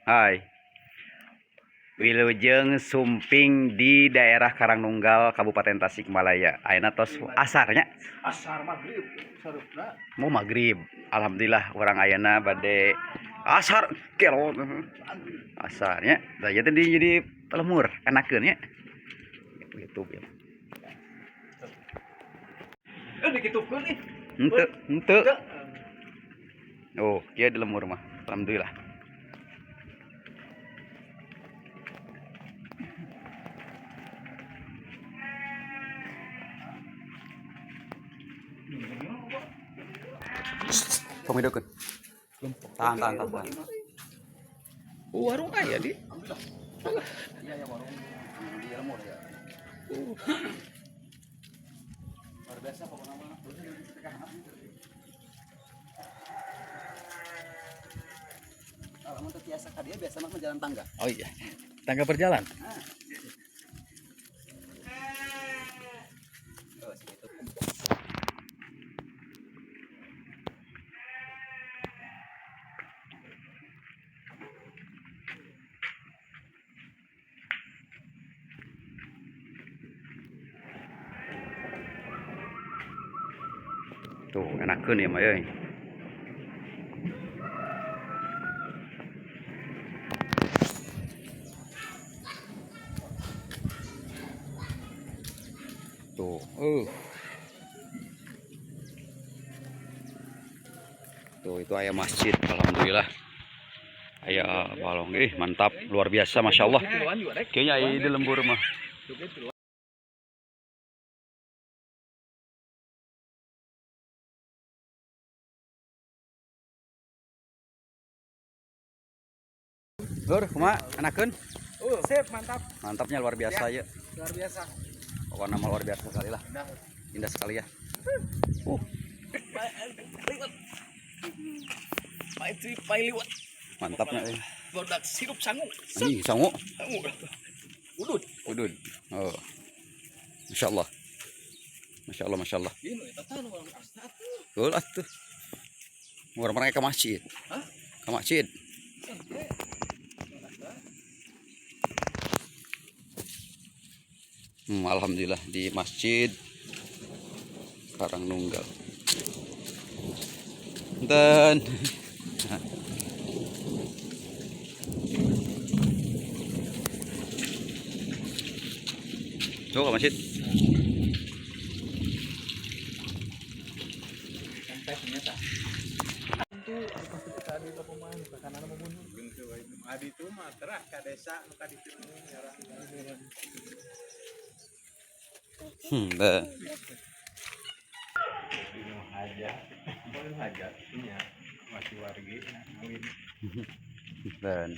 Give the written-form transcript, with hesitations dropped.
Hai, Wilujeng Sumping di daerah Karangnunggal, Kabupaten Tasikmalaya. Ayeuna tos asarnya. Asar maghrib sarupna. Mau maghrib. Alhamdulillah orang ayeuna bade asar kelo. Asarnya. Da ieu teh jadi lemur, enakeun nya. Gitu ya. Dikitupkeun nih. Henteu. Oh, kieu di lemur mah. Alhamdulillah. Tong hideupkeun. Tahan. Warung aya di. Iya ya warung di lemur ya. Luar biasa pokoknya mah. Kalau untuk biasa ka dia biasa mah jalan tangga. Oh iya. Tangga berjalan. Oh, segitu. Tuh, enakeun ya mah euy. Tuh, Tuh itu aya masjid, alhamdulillah. Aya balong, mantap, luar biasa, masya Allah. Kayaknya aya di lembur mah. Lur, kumaha enakeun? Sip, mantap. Mantapnya luar biasa ya. Luar biasa. Pokoknya nama luar biasa sekali lah. Indah sekali ya. Liwat. Pai liwat. Mantapnya euy. Bodak sirup sangu. Anjing sangu. Sangu. Udud. Udud. Oh. Masya Allah. Masya Allah, Masya Allah. Ini eta tah nu urang asna. Betul atuh. Orang-orang ke masjid. Hah? Ke masjid. Alhamdulillah di masjid Karangnunggal. Dan coba ke masjid. Sampai ternyata. Itu pasti kita adi ke pemain ke kanan mau bunuh. Adi itu mah terah ka desa nu ka ditu ngarang. Dah. Aja, iya masih wargi ngawin. Dan